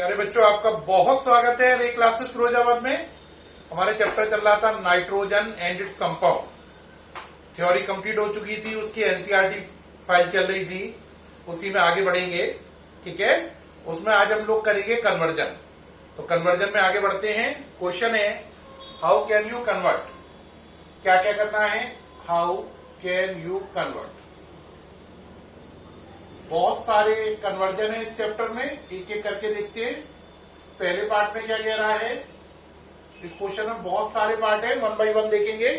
प्यारे बच्चों, आपका बहुत स्वागत है रे क्लासेस फिरोजाबाद में। हमारे चैप्टर चल रहा था nitrogen and its compound. Theory complete हो चुकी थी, उसकी एनसीईआरटी फाइल चल रही थी, उसी में आगे बढ़ेंगे। ठीक है, उसमें आज हम लोग करेंगे कन्वर्जन। तो कन्वर्जन में आगे बढ़ते हैं। क्वेश्चन है, हाउ कैन यू कन्वर्ट। क्या क्या करना है, हाउ कैन यू कन्वर्ट। बहुत सारे कन्वर्जन है इस चैप्टर में, एक एक करके देखते हैं। पहले पार्ट में क्या कह रहा है, इस क्वेश्चन में बहुत सारे पार्ट है, वन बाय वन देखेंगे।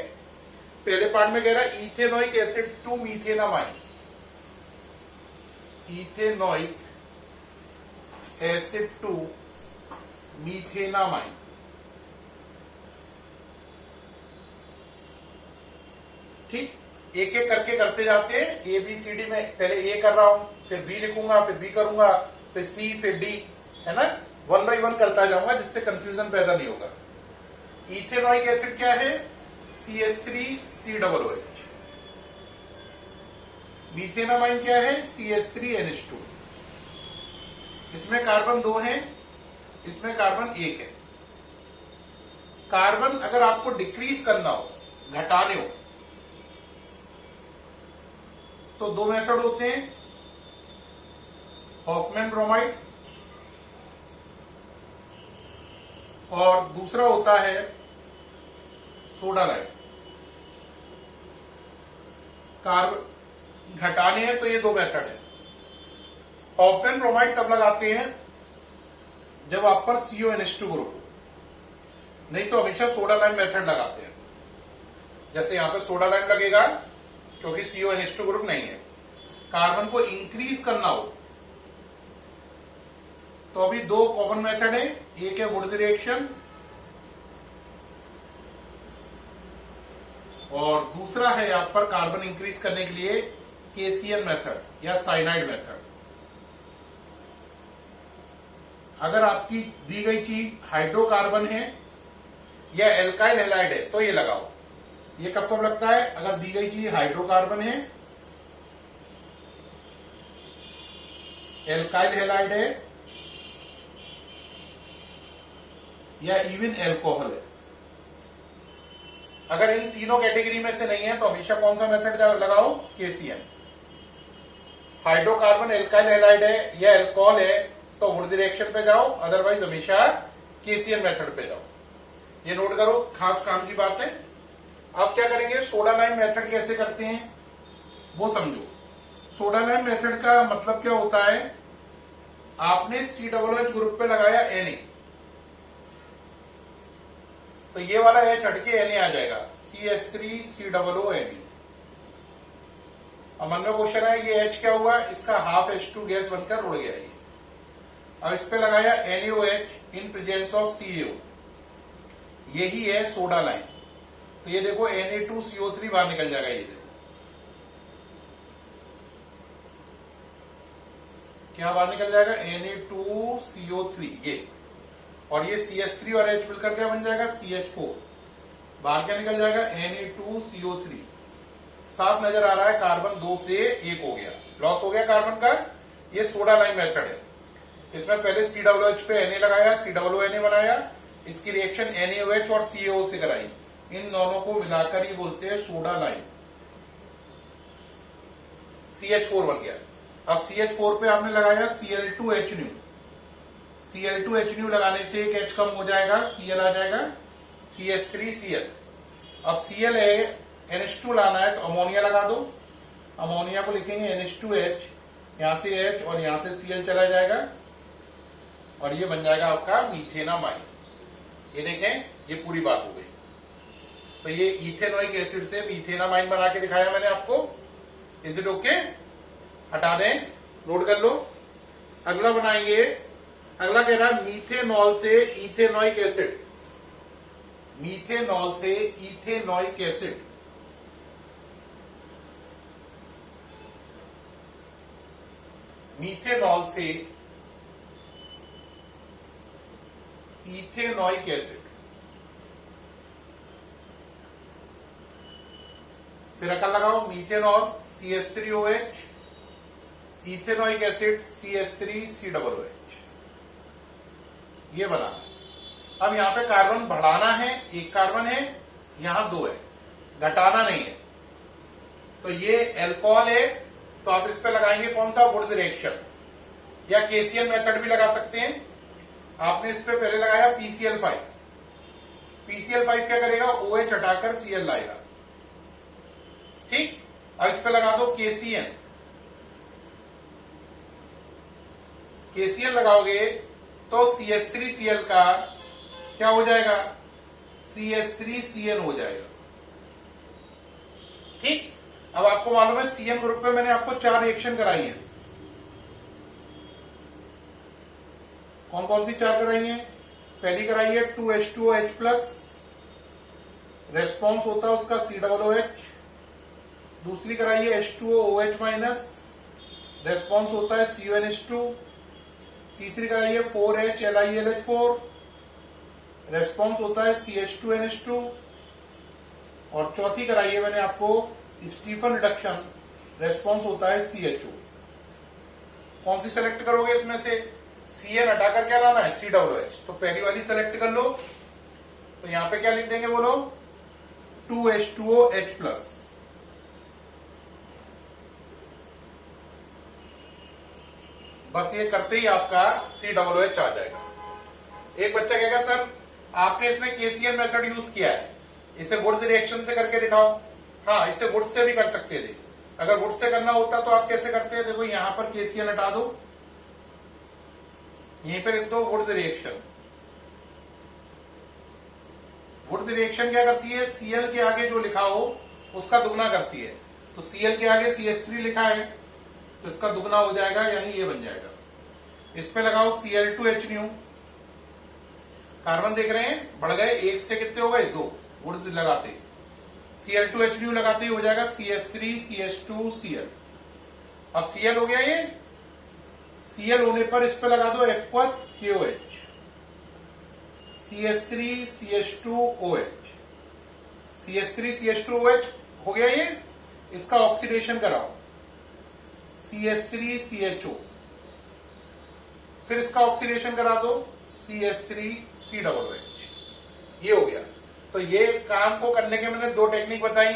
पहले पार्ट में कह रहा है ethanoic acid to methanamine. Ethanoic acid to methanamine. ठीक, एक एक करके करते जाते हैं। ए बी सी डी में पहले ए कर रहा हूं, फिर बी लिखूंगा, फिर बी करूंगा, फिर सी, फिर डी, है ना। वन बाय वन करता जाऊंगा जिससे कंफ्यूजन पैदा नहीं होगा। इथेनोइक एसिड क्या है, CH3COOH। मीथेनामाइन क्या है, CH3NH2। इसमें कार्बन 2 है, इसमें कार्बन 1 है। कार्बन अगर आपको डिक्रीज करना हो, घटाने हो, तो दो मेथड होते हैं, हॉफमैन ब्रोमाइड और दूसरा होता है सोडा लाइम। कार्बन घटाने हैं तो ये दो मेथड है। हॉफमैन ब्रोमाइड तब लगाते हैं जब आप पर CONH2 ग्रुप हो, नहीं तो हमेशा सोडा लाइम मेथड लगाते हैं। जैसे यहां पे सोडा लाइम लगेगा क्योंकि CONH2 ग्रुप नहीं है। कार्बन को इंक्रीज करना हो तो अभी दो कॉमन मेथड है, एक है वुड्स रिएक्शन और दूसरा है यहां पर कार्बन इंक्रीज करने के लिए KCN मेथड या साइनाइड मेथड। अगर आपकी दी गई चीज हाइड्रोकार्बन है या एल्काइल हैलाइड है तो ये लगाओ। ये कब कब लगता है, अगर दी गई चीज हाइड्रोकार्बन है, एल्काइल हैलाइड है या इवन एल्कोहल है। अगर इन तीनों कैटेगरी में से नहीं है तो हमेशा कौन सा मेथड लगाओ, KCN। हाइड्रोकार्बन एल्काइल हैलाइड है या एल्कोहल है तो वुड्स रिएक्शन पे जाओ, अदरवाइज हमेशा KCN मेथड पे जाओ। ये नोट करो, खास काम की बात है। अब क्या करेंगे, सोडा लाइम मेथड कैसे करते हैं वो समझो। सोडा लाइम मेथड का मतलब क्या होता है, आपने COOH ग्रुप पे लगाया Na, तो ये वाला H हटके Na आ जाएगा, CH3COONe। अब मन में क्वेश्चन है, ये H क्या हुआ, इसका हाफ H2 गैस बनकर उड़ गया ये। अब इस पे लगाया NaOH in presence of CO, यही है सोडा लाइम। तो ये देखो Na2CO3 बाहर निकल जाएगा, ये देखो क्या बाहर निकल जाएगा, Na2CO3 ये, और ये CH3 और H मिलकर क्या बन जाएगा, CH4। बाहर क्या निकल जाएगा, Na2CO3। साफ नजर आ रहा है, कार्बन 2 से 1 हो गया, लॉस हो गया कार्बन का। ये सोडा लाइम मेथड है। इसमें पहले COOH पे Na लगाया, COONA बनाया, इसकी रिएक्शन NaOH और CaO से कराई, इन दोनों को मिलाकर ही बोलते हैं सोडा लाइम। CH4 बन गया। अब CH4 पे आपने लगाया Cl2H न्यू। Cl2H न्यू लगाने से एक H कम हो जाएगा, Cl आ जाएगा, CH3Cl। अब Cl है, NH2 लाना है तो अमोनिया लगा दो। अमोनिया को लिखेंगे NH2H, यहां से H और यहां से Cl चला जाएगा और ये बन जाएगा आपका मीथेनामाइन। ये देखें, ये पूरी बात हो गई। तो ये इथेनोइक एसिड से मीथेनामाइन बना के दिखाया मैंने आपको। इज इट ओके, हटा दें, नोट कर लो। अगला बनाएंगे, अगला कह रहा है मीथेनॉल से इथेनोइक एसिड। मीथेनॉल से इथेनोइक एसिड। मीथेनॉल से इथेनोइक एसिड। फिर अकल लगाओ, methanol CH3OH, ethanoic acid CH3COOH। ये बनाना है। अब यहाँ पे कार्बन बढ़ाना है, एक कार्बन है, यहाँ 2 है, घटाना नहीं है। तो ये एल्कोहल है, तो आप इस पे लगाएंगे कौन सा, वुड्स रिएक्शन, या केसीएल मेथड भी लगा सकते हैं। आपने इस पे पहले लगाया PCl5। PCl5 क्या करेगा, OH हटाकर Cl लाएगा। ठीक, अब इस पे लगा दो KCN। KCl लगाओगे तो CH3Cl का क्या हो जाएगा, CH3CN हो जाएगा। ठीक, अब आपको मालूम है CN ग्रुप में मैंने आपको 4 रिएक्शन कराई है। कौन कौन सी 4 कराई है? पहली कराई है 2H2OH+, रेस्पॉन्स होता है उसका COOH। दूसरी कराई है H2OOH-, रेस्पॉन्स होता है CONH2। तीसरी कराई है 4HLiLH4, रेस्पॉन्स होता है CH2NH2। और चौथी कराई है मैंने आपको स्टीफन रिडक्शन, रेस्पॉन्स होता है CHO। कौन सी सेलेक्ट करोगे इसमें से? CN हटाकर क्या लाना है, COOH। तो पहली वाली सेलेक्ट कर लो। तो यहां पे क्या लिख देंगे बोलो, 2H2OH+। बस ये करते ही आपका COOH आ जाएगा। एक बच्चा कहेगा सर आपने इसमें KCl मेथड यूज किया है, इसे वुड्स रिएक्शन से करके दिखाओ। हाँ, इसे वुड्स से भी कर सकते थे। अगर वुड्स से करना होता तो आप कैसे करते हैं? देखो यहां पर KCl हटा दो, यहीं पे लिख दो वुड्स रिएक्शन। वुड्स रिएक्शन क्या करती है, Cl के आगे जो लिखा हो उसका दुगना करती है। तो Cl के आगे CH3 लिखा है तो इसका दुगना हो जाएगा, यानी ये बन जाएगा। इस पे लगाओ Cl2H-, कार्बन देख रहे हैं बढ़ गए, 1 से कितने हो गए, 2। वुड्स लगाते Cl2H- लगाते ही हो जाएगा CH3CH2Cl। अब Cl हो गया ये। Cl होने पर इस पे लगा दो एक्वस KOH, CH3CH2OH। CH3CH2OH हो गया ये, इसका ऑक्सीडेशन कराओ CH3CHO, फिर इसका ऑक्सीडेशन करा दो CH3COOH। ये हो गया। तो ये काम को करने के मैंने 2 टेक्निक बताई,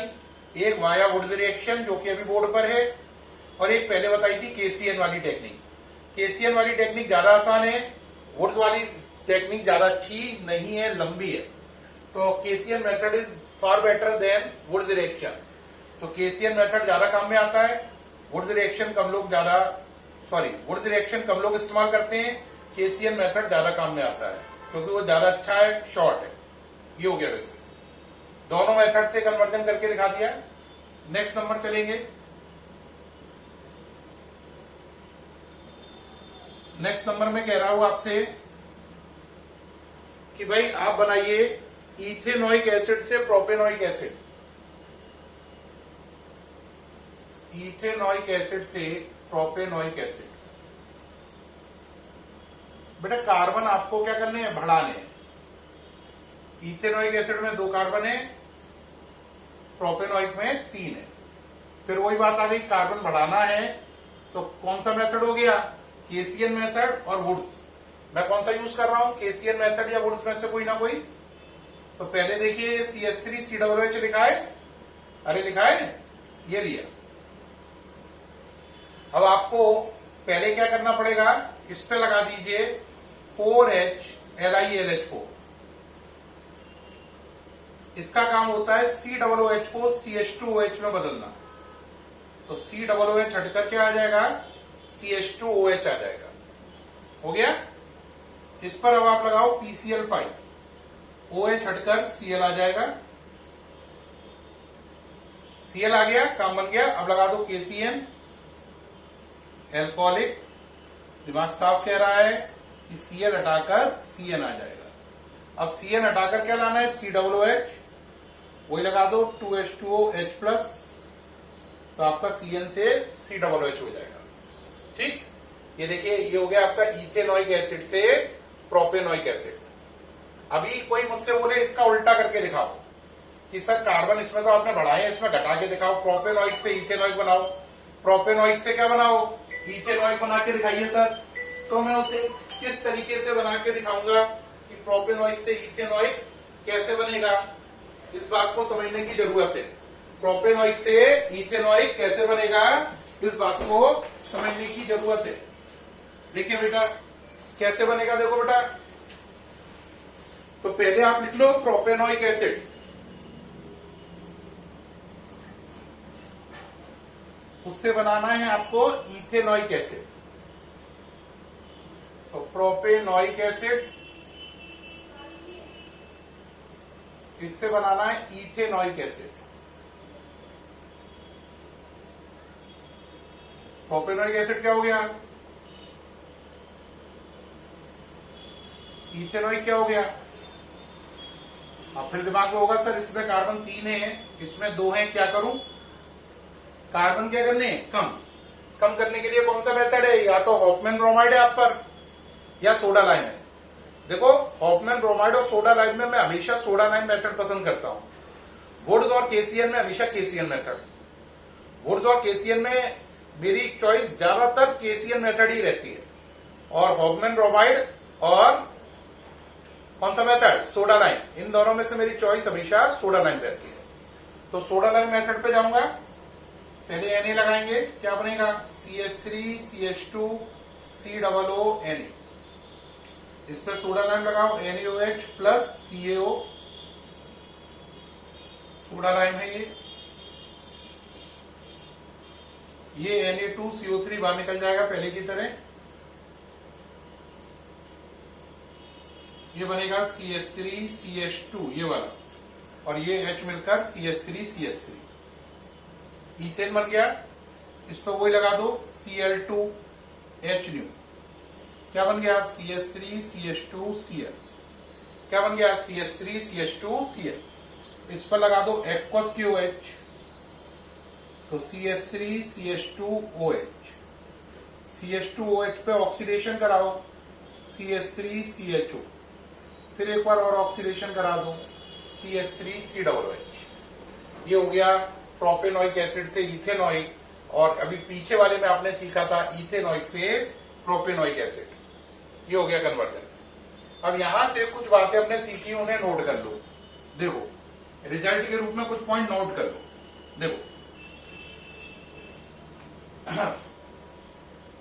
एक वाया वुड्स रिएक्शन जो कि अभी बोर्ड पर है, और एक पहले बताई थी KCN वाली टेक्निक। KCN वाली टेक्निक ज्यादा आसान है, वुड्स वाली टेक्निक ज्यादा अच्छी नहीं है, लंबी है। तो KCN method is far better than Wurtz reaction. तो KCN मेथड ज्यादा काम में आता है, वुड्स रिएक्शन कम लोग वुड्स रिएक्शन कम लोग इस्तेमाल करते हैं। KCN मेथड ज्यादा काम में आता है क्योंकि वो ज्यादा अच्छा है, शॉर्ट है। ये हो गया। वैसे दोनों मेथड से कन्वर्जन करके दिखा दिया। नेक्स्ट नंबर चलेंगे। नेक्स्ट नंबर में कह रहा हूं आपसे कि भाई आप बनाइए इथेनोइक एसिड से प्रोपेनोइक एसिड। इथेनोइक एसिड से प्रोपेनोइक एसिड। बेटा कार्बन आपको क्या करने हैं, बढ़ाने हैं। इथेनोइक एसिड में 2 कार्बन है, प्रोपेनोइक में 3 है। फिर वही बात आ गई, कार्बन बढ़ाना है तो कौन सा मेथड हो गया, KCN मेथड और वुड्स। मैं कौन सा यूज कर रहा हूं, KCN मेथड या वुड्स में से कोई ना कोई। तो पहले देखिए CH3COOH लिखा है, अरे लिखा है, ये लिया। अब आपको पहले क्या करना पड़ेगा, इस पे लगा दीजिए 4HLiLH4। इसका काम होता है COOH को CH2OH में बदलना। तो COOH हटकर क्या आ जाएगा, CH2OH आ जाएगा। हो गया। इस पर अब आप लगाओ PCl5, OH हटकर Cl आ जाएगा। Cl आ गया, काम बन गया। अब लगा दो KCN, एल्कोहलिक। दिमाग साफ कह रहा है कि Cl हटाकर CN आ जाएगा। अब CN हटाकर क्या लाना है, COOH, वही लगा दो 2H2OH+, तो आपका CN से COOH हो जाएगा। ठीक, ये देखिए ये हो गया आपका इथेनोइक एसिड से प्रोपेनोइक एसिड। अभी कोई मुझसे बोले इसका उल्टा करके दिखाओ कि सर कार्बन इसमें तो आपने बढ़ाए, इसमें घटा के दिखाओ, प्रोपेनोइक से इथेनोइक बनाओ, प्रोपेनोइक से क्या बनाओ, इथेनोइक बना के दिखाइए सर। तो मैं उसे किस तरीके से बना के दिखाऊंगा कि प्रोपेनॉइक से इथेनॉइक कैसे बनेगा, इस बात को समझने की जरूरत है। प्रोपेनॉइक से इथेनॉइक कैसे बनेगा, इस बात को समझने की जरूरत है। देखिए बेटा कैसे बनेगा, देखो बेटा, तो पहले आप लिख लो प्रोपेनॉइक एसिड, उससे बनाना है आपको इथेनॉइक एसिड। तो प्रोपेनॉइक एसिड, इससे बनाना है इथेनॉइक एसिड। प्रोपेनॉइक एसिड क्या हो गया, इथेनॉइक क्या हो गया। अब फिर दिमाग में होगा सर इसमें कार्बन 3 है, इसमें 2 है, क्या करूं, कार्बन क्या करने हैं, कम करने के लिए कौन सा मेथड है, या तो हॉफमैन ब्रोमाइड है आप पर या सोडा लाइम है। देखो हॉफमैन ब्रोमाइड और सोडा लाइम में मैं हमेशा सोडा लाइम मेथड पसंद करता हूं। वुड्स और केसीएन में हमेशा केसीएन मेथड। वुड्स और केसीएन में मेरी चॉइस ज्यादातर केसीएन मेथड ही रहती है, और हॉफमैन ब्रोमाइड और कौन सा मेथड, सोडा लाइम, इन दोनों में से मेरी चॉइस हमेशा सोडा लाइम रहती है। तो सोडा लाइम मेथड पे जाऊंगा, पहले Na लगाएंगे, क्या बनेगा CH3 CH2 COO Na, इस पर सोडा लाइम लगाओ NaOH plus CaO, soda lime है ये Na2CO3 बाहर निकल जाएगा पहले की तरह, ये बनेगा CH3 CH2 ये वाला, और ये H मिलकर CH3 CH3, ईथेन बन गया। इस पर वही लगा दो Cl2H न्यू, क्या बन गया CH3 CH2 Cl, क्या बन गया CH3 CH2 Cl। इस पर लगा दो एक्वस QH, तो CH3 CH2OH, CH2OH पे ऑक्सीडेशन कराओ CH3 CHO, फिर एक बार और ऑक्सीडेशन करा दो CH3 COOH। ये हो गया प्रोपेनॉइक एसिड से इथेनॉइक, और अभी पीछे वाले में आपने सीखा था इथेनॉइक से प्रोपेनॉइक एसिड, ये हो गया कन्वर्जन। अब यहां से कुछ बातें हमने सीखी उन्हें नोट कर लो, देखो रिजल्ट के रूप में कुछ पॉइंट नोट कर लो। देखो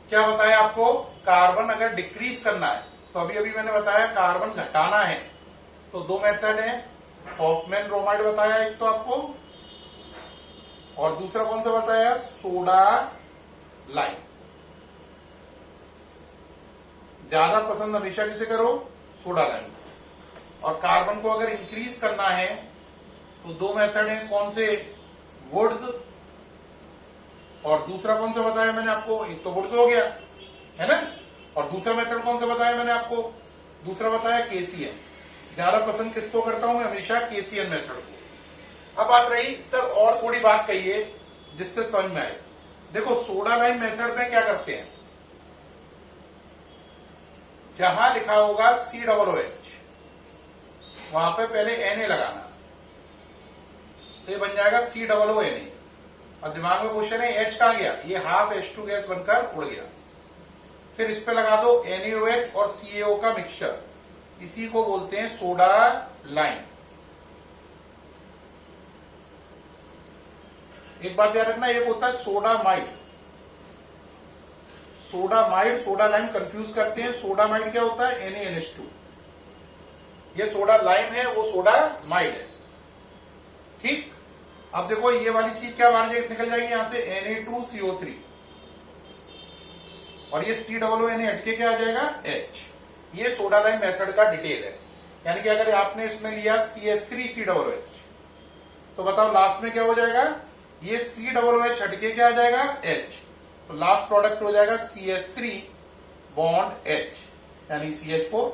क्या बताया आपको, कार्बन अगर डिक्रीज करना है, तो अभी अभी मैंने बताया कार्बन घटाना है, तो 2 मेथड है, हॉफमैन ब्रोमाइड बताया एक तो आपको, और दूसरा कौन सा बताया, सोडा लाइम। ज्यादा पसंद हमेशा किसे करो, सोडा लाइम। और कार्बन को अगर इंक्रीज करना है तो 2 मेथड है, कौन से, वुड्स, और दूसरा कौन सा बताया मैंने आपको, एक तो वुड्स हो गया है ना, और दूसरा मेथड कौन सा बताया मैंने आपको, दूसरा बताया केसीएन। ज्यादा पसंद किसको करता हूं मैं, हमेशा केसीएन मेथड को। अब बात रही सर और थोड़ी बात कहिए जिससे समझ में आए। देखो सोडा लाइम मेथड में क्या करते हैं, जहां लिखा होगा COOH वहां पे पहले Na लगाना, तो ये बन जाएगा COONA। अब दिमाग में क्वेश्चन है H कहां गया, ये हाफ H2 गैस बनकर उड़ गया। फिर इस पे लगा दो NaOH और CaO का मिक्सचर, इसी को बोलते हैं सोडा लाइम। एक बात याद रखना, एक होता है soda might, soda might soda lime confuse करते हैं। सोडा माइड क्या होता है, NaNH2, ये सोडा लाइम है, वो सोडा माइड है, ठीक। अब देखो ये वाली चीज क्या बाहर निकल जाएगी यहां से, Na2CO3, और ये COONA हटके क्या आ जाएगा, H। ये सोडा लाइम मेथड का डिटेल है। यानी कि अगर आपने इसमें लिया CH3 COOH, तो बताओ लास्ट में क्या हो जाएगा, ये COOH हटके क्या आ जाएगा, H, तो लास्ट प्रोडक्ट हो जाएगा CH3 बॉन्ड H, यानी CH4।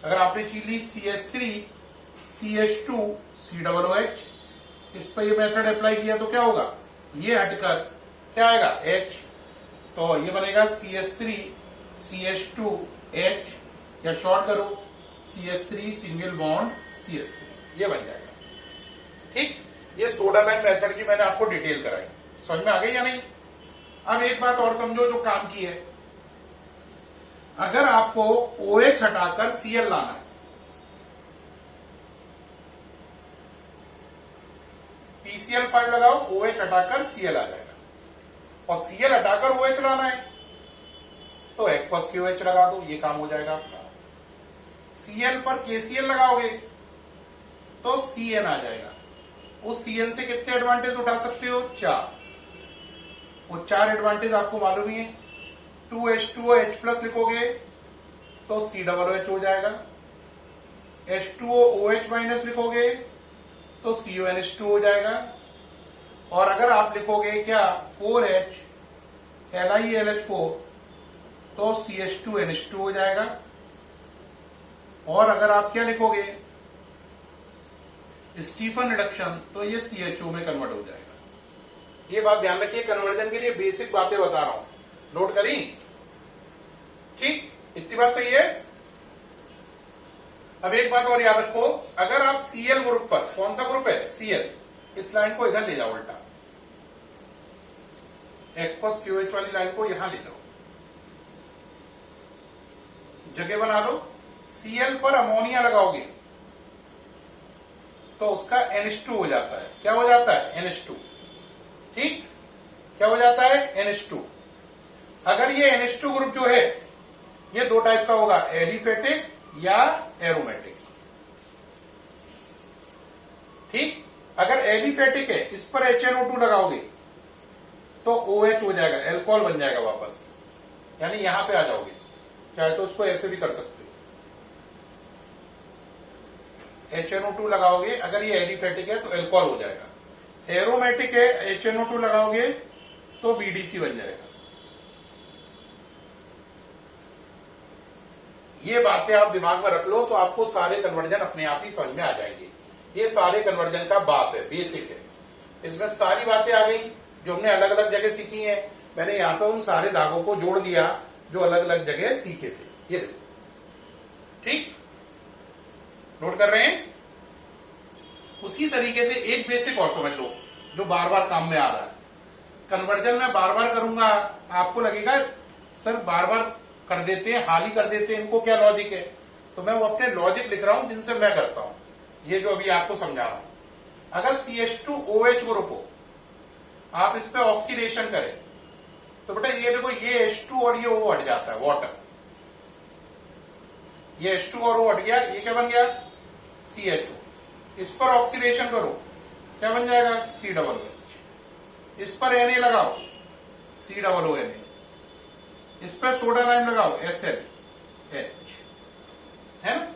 अगर आपने चीज ली CH3 CH2 COOH, इस पर ये मेथड अप्लाई किया तो क्या होगा, ये हटकर क्या आएगा, H, तो ये बनेगा CH3 CH2H, या शॉर्ट करो CH3 सिंगल बॉन्ड CH3, ये बन जाएगा, ठीक। ये सोडा लाइम मेथड की मैंने आपको डिटेल कराई, समझ में आ गई या नहीं। अब एक बात और समझो जो काम की है, अगर आपको OH हटाकर Cl लाना है, PCl5 लगाओ, OH हटाकर Cl आ जाएगा, और Cl हटाकर OH लाना है तो एक्वस QH लगा दो, ये काम हो जाएगा आपका। Cl पर KCl लगाओगे तो Cn आ जाएगा। उस Cn से कितने एडवांटेज उठा सकते हो? 4। वो 4 एडवांटेज आपको मालूम ही है। 2H2OH प्लस लिखोगे तो COOH हो जाएगा। H2OOH माइनस लिखोगे तो CONH2 हो जाएगा। और अगर आप लिखोगे क्या 4H LiLH4 तो CH2NH2 हो जाएगा। और अगर आप क्या लिखोगे स्टीफन रिडक्शन तो ये CHO में कन्वर्ट हो जाएगा। ये बात ध्यान रखिए, कन्वर्जन के लिए बेसिक बातें बता रहा हूं, नोट करी? ठीक, इतनी बात सही है। अब एक बात और याद रखो, अगर आप Cl ग्रुप पर, कौन सा ग्रुप है? Cl, इस लाइन को इधर ले जाओ, उल्टा एक्वस QH वाली लाइन को यहां ले जाओ, जगह बना लो। Cl पर अमोनिया लगाओगे तो उसका NH2 हो जाता है। क्या हो जाता है? NH2। ठीक, क्या हो जाता है? NH2। अगर ये NH2 ग्रुप जो है ये दो टाइप का होगा, एलिफेटिक या एरोमेटिक। ठीक, अगर एलिफेटिक है, इस पर HNO2 लगाओगे तो OH हो जाएगा, एल्कोहल बन जाएगा वापस, यानी यहां पे आ जाओगे। चाहे तो उसको ऐसे भी कर सकते हो, HNO2 लगाओगे, अगर ये एलिफेटिक है तो एल्कोहल हो जाएगा। एरोमेटिक है, HNO2 लगाओगे तो BDC बन जाएगा। ये बातें आप दिमाग में रख लो तो आपको सारे कन्वर्जन अपने आप ही समझ में आ जाएंगे। ये सारे कन्वर्जन का बात है, बेसिक है। इसमें सारी बातें आ गई जो हमने अलग अलग जगह सीखी है। मैंने यहां पे उन सारे धागों को जोड़ दिया जो अलग अलग जगह सीखे थे। ये देखो, ठीक, नोट कर रहे हैं? उसी तरीके से एक बेसिक और समझ लो जो बार बार काम में आ रहा है। कन्वर्जन में बार बार करूंगा, आपको लगेगा सर बार बार कर देते हैं, हाल ही कर देते हैं, इनको क्या लॉजिक है? तो मैं वो अपने लॉजिक लिख रहा हूं जिनसे मैं करता हूं, ये जो अभी आपको समझा रहा हूं। अगर CH2OH ग्रुप हो, आप इस पे ऑक्सीडेशन करें तो बेटा ये देखो, ये H2 और ये O हट जाता है, वाटर। ये H2 और O हट गया, ये क्या बन गया? CHO। इस पर ऑक्सीडेशन करो, क्या बन जाएगा? COOH। इस पर Na लगाओ, COONA। इस पर सोडा लाइम लगाओ, SLH, है ना?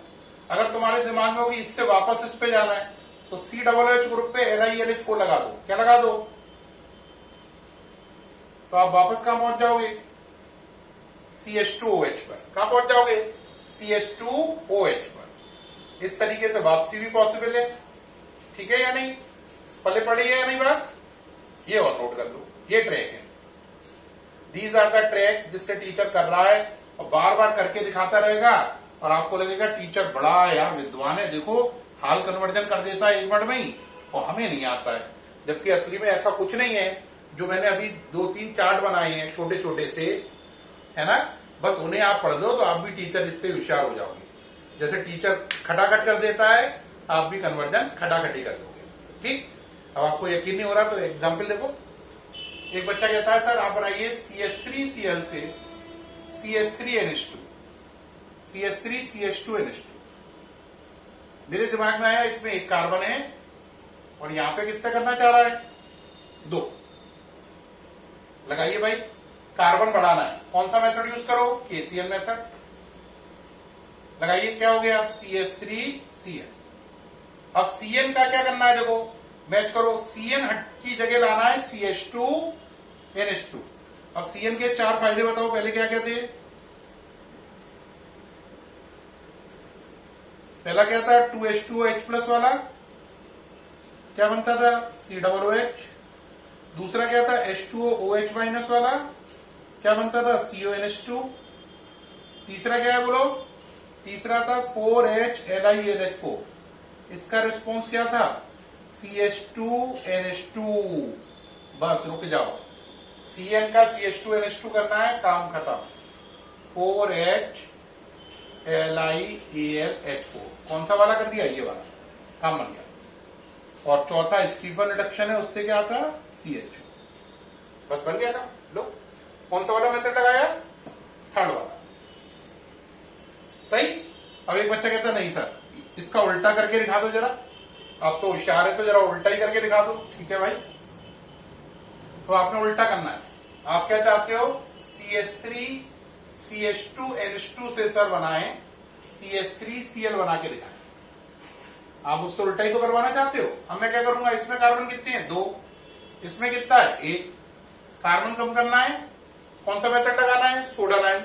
अगर तुम्हारे दिमाग में होगी इससे वापस इस पे जाना है तो COOH ग्रुप पे LiLH4 लगा दो। क्या लगा दो? तो आप वापस कहां पहुंच जाओगे? CH2OH पर। कहां पहुंच जाओगे? CH2OH पर। इस तरीके से वापसी भी पॉसिबल है। ठीक है या नहीं? पहले पढ़ी है या नहीं बात? ये और नोट कर लो, ये ट्रैक है। दीज आर द ट्रैक जिससे टीचर कर रहा है और बार बार करके दिखाता रहेगा और आपको लगेगा टीचर बड़ा यार विद्वान है, देखो हाल कन्वर्जन कर देता है 1 मिनट में ही और हमें नहीं आता है। जबकि असली में ऐसा कुछ नहीं है। जो मैंने अभी 2-3 चार्ट बनाए हैं छोटे छोटे से, है ना, बस उन्हें आप पढ़ दो तो आप भी टीचर जितने होशियार हो जाओगे। जैसे टीचर खटाखट कर देता है, आप भी कन्वर्जन खटाखटी कर दोगे। ठीक, अब आपको यकीन नहीं हो रहा तो एग्जाम्पल देखो। एक बच्चा कहता है सर आप बनाइए CH3Cl से CH3NH2, CH3CH2NH2। मेरे दिमाग में आया इसमें एक कार्बन है और यहां पे कितना करना चाह रहा है? 2। लगाइए भाई, कार्बन बढ़ाना है, कौन सा मेथड यूज करो? KCl मेथड लगाइए। क्या हो गया? CH3Cl। अब Cn का क्या करना है? देखो मैच करो, Cn की जगह लाना है CH2NH2। अब Cn के 4 फायदे बताओ, पहले क्या क्या थे? पहला क्या था? 2H2OH प्लस वाला क्या बनता था? COOH। दूसरा क्या था? H2OOH माइनस वाला क्या बनता था? CONH2। तीसरा क्या है बोलो? तीसरा था 4H LiLH4, इसका रिस्पॉन्स क्या था? CH2NH2। बस रुक जाओ, Cn का CH2NH2 करना है, काम खत्म। 4HLiAlH4। कौन सा वाला कर दिया? ये वाला, काम बन गया। और चौथा स्टीफन रिडक्शन है, उससे क्या आता? CH2। बस बन गया काम। लो, कौन सा वाला मेथड लगाया? थर्ड वाला। सही। अब एक बच्चा कहता नहीं सर, इसका उल्टा करके दिखा दो जरा। आप तो होशियार है, तो जरा उल्टा ही करके दिखा दो। ठीक है भाई, तो आपने उल्टा करना है। आप क्या चाहते हो? CH3 CH2NH2 से सर बनाए CH3Cl बना के दिखाए। आप उससे उल्टा ही तो करवाना चाहते हो। अब मैं क्या करूंगा, इसमें कार्बन कितने हैं? 2। इसमें कितना है? 1। कार्बन कम करना है, कौन सा मेथड लगाना है? Soda lime.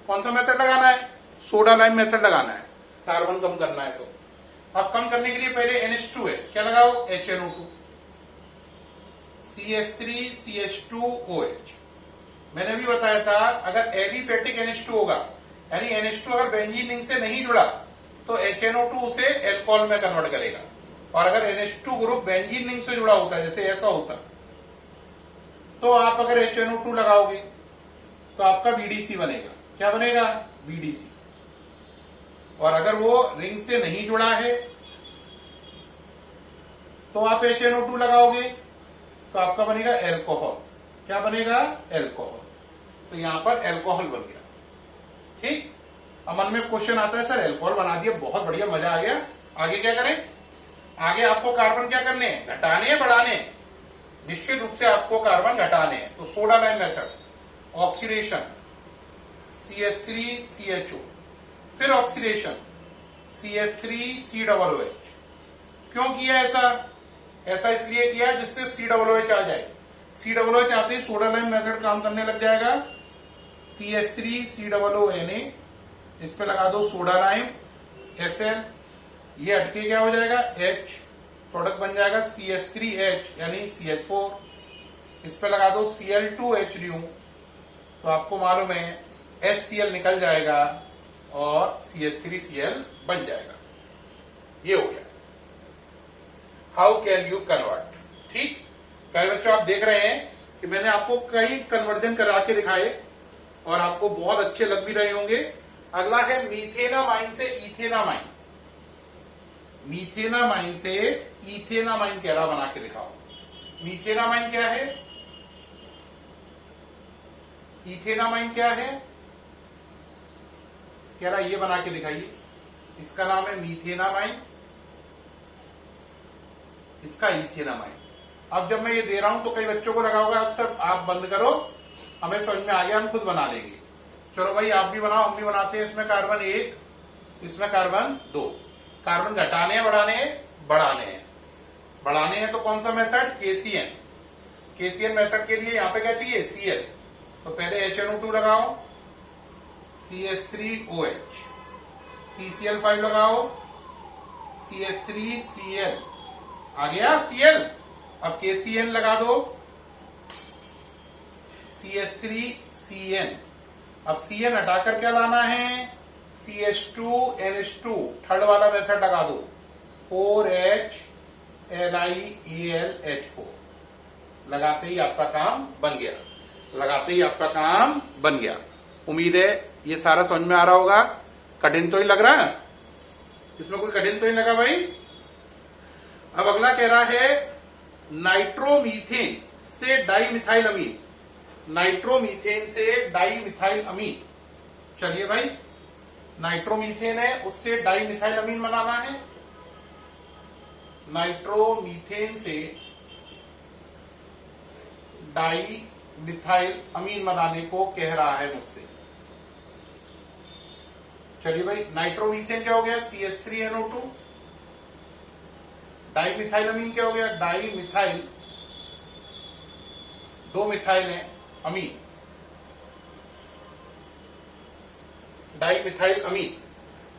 कौन सा मेथड लगाना है? सोडा लाइम मेथड लगाना है। कार्बन कम करना है तो अब कम करने के लिए पहले NH2 है, क्या लगाओ? HNO2। CH3CH2OH। मैंने भी बताया था, अगर एलिफेटिक NH2 होगा, यानी NH2 अगर बेंजीन रिंग से नहीं जुड़ा, तो HNO2 उसे एल्कोहल में कन्वर्ट करेगा। और अगर NH2 ग्रुप बेंजीन रिंग से जुड़ा होता है, जैसे ऐसा होता, तो आप अगर HNO2 लगाओगे तो आपका BDC बनेगा। क्या बनेगा? BDC। और अगर वो रिंग से नहीं जुड़ा है तो आप HNO2 लगाओगे तो आपका बनेगा एल्कोहल। क्या बनेगा? एल्कोहल। तो यहां पर एल्कोहल बन गया। ठीक। अब मन में क्वेश्चन आता है, सर एल्कोहल बना दिया, बहुत बढ़िया, मजा आ गया, आगे क्या करें? आगे आपको कार्बन क्या करने हैं? घटाने हैं, बढ़ाने? निश्चित रूप से आपको कार्बन घटाने हैं। तो soda lime method, oxidation CH3CHO, फिर ऑक्सीडेशन CH3COOH। क्यों किया ऐसा? ऐसा इसलिए किया जिससे COOH आ जाए। COOH आते ही सोडा लाइम मेथड काम करने लग जाएगा। CH3COONA, इस पे लगा दो सोडा लाइम, Sl, ये हटके क्या हो जाएगा? H, प्रोडक्ट बन जाएगा CH3H यानी CH4। इस पे लगा दो Cl2H, तो आपको मालूम है HCl निकल जाएगा और CH3Cl बन जाएगा। ये हो गया। How can you convert? ठीक। कई बच्चों आप देख रहे हैं कि मैंने आपको कई कन्वर्जन करा के दिखाए और आपको बहुत अच्छे लग भी रहे होंगे। अगला है मीथेनामाइन से इथेनामाइन। मीथेनामाइन से इथेनामाइन कैरा बना के दिखाओ। मीथेनामाइन क्या है? इथेनामाइन क्या है? कह रहा ये बना के दिखाइए। इसका नाम है मीथेनामाइन, इसका इथेनामाइन। अब जब मैं ये दे रहा हूं तो कई बच्चों को लगा होगा, सर आप बंद करो, हमें समझ में आ गया, हम खुद बना लेंगे। चलो भाई आप भी बनाओ, हम भी बनाते हैं। इसमें कार्बन 1, इसमें कार्बन 2। कार्बन घटाने हैं, बढ़ाने हैं? बढ़ाने हैं। बढ़ाने हैं तो कौन सा मेथड? KCN। KCN मेथड के लिए यहां पे क्या चाहिए? Cl। तो पहले HNO2 लगाओ, CH3OH, PCl5 लगाओ, CH3Cl, आ गया Cl। अब KCN लगा दो, CH3CN। अब CN हटाकर क्या लाना है? CH2NH2, थर्ड वाला मेथड लगा दो, 4HLiAlH4। लगाते ही आपका काम बन गया। लगाते ही आपका काम बन गया। उम्मीद है ये सारा समझ में आ रहा होगा। कठिन तो ही लग रहा है? इसमें कोई कठिन तो नहीं लगा भाई? अब अगला कह रहा है नाइट्रोमीथेन से डाइमिथाइल अमीन। नाइट्रोमीथेन से डाइमिथाइल अमीन। चलिए भाई, नाइट्रोमीथेन है, उससे डाइमिथाइल अमीन बनाना है। नाइट्रोमीथेन से डाइमिथाइल अमीन बनाने को कह रहा है मुझसे। चलिए भाई, नाइट्रोमीथेन क्या हो गया? CH3NO2। डाइमिथाइल अमीन क्या हो गया? डाइमिथाइल, 2 मिथाइल है, अमीन, डाइमिथाइल अमीन।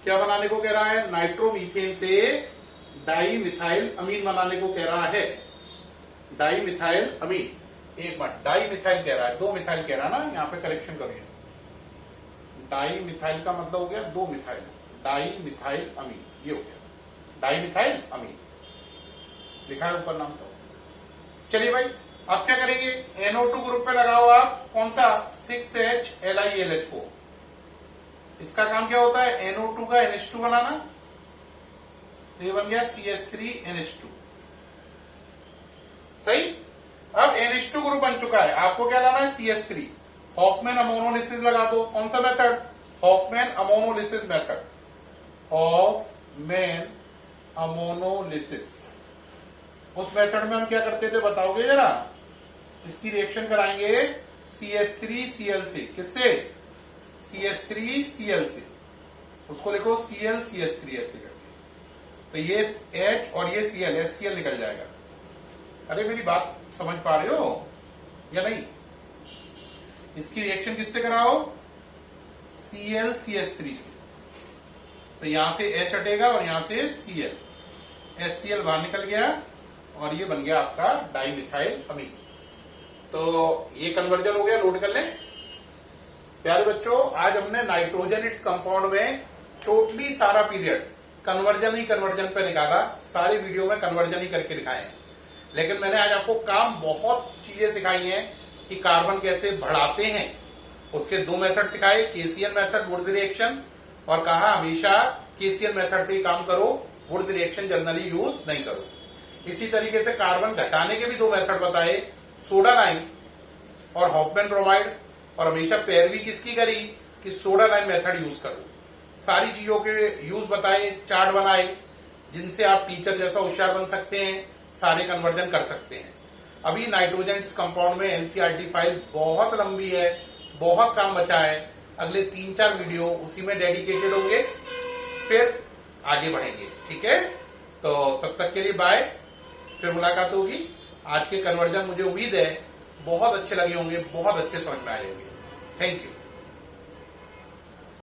क्या बनाने को कह रहा है? नाइट्रोमीथेन से डाइमिथाइल अमीन बनाने को कह रहा है। डाइमिथाइल अमीन, एक मिनट, डाइमिथाइल कह रहा है, 2 मिथाइल कह रहा है ना, यहां पे करेक्शन करिए। डाइमिथाइल का मतलब हो गया 2 मिथाइल, डाइमिथाइल अमीन, ये हो गया डाइमिथाइल अमीन, लिखा है ऊपर नाम तो। चलिए भाई, आप क्या करेंगे? NO2 ग्रुप पे लगाओ आप, कौन सा? 6HLiAlH4। इसका काम क्या होता है, NO2 का NH2 बनाना, तो ये बन गया CH3NH2। सही। अब NH2 ग्रुप बन चुका है, आपको क्या लाना है, CH3। हॉफमैन अमोनोलिसिस लगा दो। कौन सा method, Hoffmann ammonolysis method, Hoffmann ammonolysis. उस मेथड में हम क्या करते थे बताओगे जरा, इसकी रिएक्शन कराएंगे CH3Cl से। किससे, CH3Cl से। उसको लिखो ClCH3 ऐसे करके, तो ये H और ये Cl, HCl निकल जाएगा। अरे मेरी बात समझ पा रहे हो या नहीं। इसकी रिएक्शन किससे कराओ, ClCH3 से। तो यहां से H हटेगा और यहां से Cl, HCl बाहर निकल गया और ये बन गया आपका डाइमिथाइल अमीन। तो ये कन्वर्जन हो गया, नोट कर लें प्यारे बच्चों। आज हमने नाइट्रोजन इट्स कंपाउंड में टोटली सारा पीरियड कन्वर्जन ही कन्वर्जन पे निकाला। सारी वीडियो में कन्वर्जन ही करके दिखाए हैं, लेकिन मैंने आज आपको काम बहुत चीजें सिखाई हैं कि कार्बन कैसे बढ़ाते हैं। उसके दो मेथड सिखाए, केसीएल मेथड, वुड्स रिएक्शन, और कहा हमेशा केसीएल मेथड से ही काम करो, वुड्स रिएक्शन जनरली यूज नहीं करो। इसी तरीके से कार्बन घटाने के भी दो मेथड बताए, सोडा लाइम और हॉफमैन ब्रोमाइड, और हमेशा पैरवी किसकी करी कि सोडा लाइम मेथड यूज करो। सारी चीजों के यूज बताए, चार्ट बनाए, जिनसे आप टीचर जैसा होशियार बन सकते हैं, सारे कन्वर्जन कर सकते हैं। अभी नाइट्रोजन कंपाउंड में एनसीईआरटी फाइल बहुत लंबी है, बहुत काम बचा है। अगले 3-4 वीडियो उसी में डेडिकेटेड होंगे, फिर आगे बढ़ेंगे। ठीक है, तो तब तक के लिए बाय, फिर मुलाकात होगी। आज के कन्वर्जन मुझे उम्मीद है बहुत अच्छे लगे होंगे, बहुत अच्छे समझ में आए होंगे। Thank you.